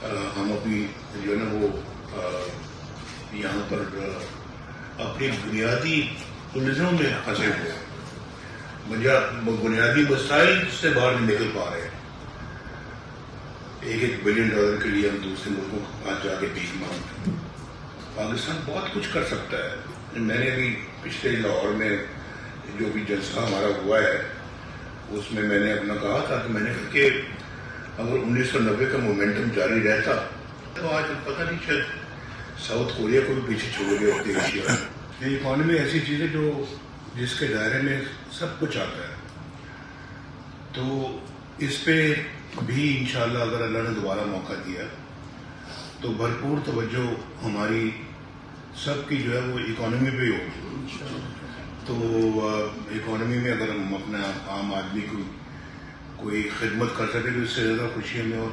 ہم اپنی جو ہے نا وہ یہاں پر اپنی بنیادی الجھنوں میں پھنسے ہوئے ہیں، بنیادی مسائل سے باہر نہیں نکل پا رہے ہیں۔ $1 بلین کے لیے ہم دوسرے ملکوں کو آج جا کے بھیک مانگتے ہیں۔ پاکستان بہت کچھ کر سکتا ہے۔ میں نے بھی پچھلے لاہور میں جو بھی جلسہ ہمارا ہوا ہے اس میں نے اپنا کہا تھا کہ میں نے کہا کہ اگر 1990 کا مومنٹم جاری رہتا تو آج پتہ نہیں شاید ساؤتھ کوریا کو بھی پیچھے چھوڑ گئے ہوتے ایشیا میں۔ اکانومی ایسی چیز ہے جس کے دائرے میں سب کچھ آتا ہے، تو اس پہ بھی انشاءاللہ اگر اللہ نے دوبارہ موقع دیا تو بھرپور توجہ ہماری سب کی جو ہے وہ اکانومی پہ ہوگی۔ تو اکانومی میں اگر ہم اپنا عام آدمی کو کوئی خدمت کر سکے تو اس سے زیادہ خوشی ہمیں اور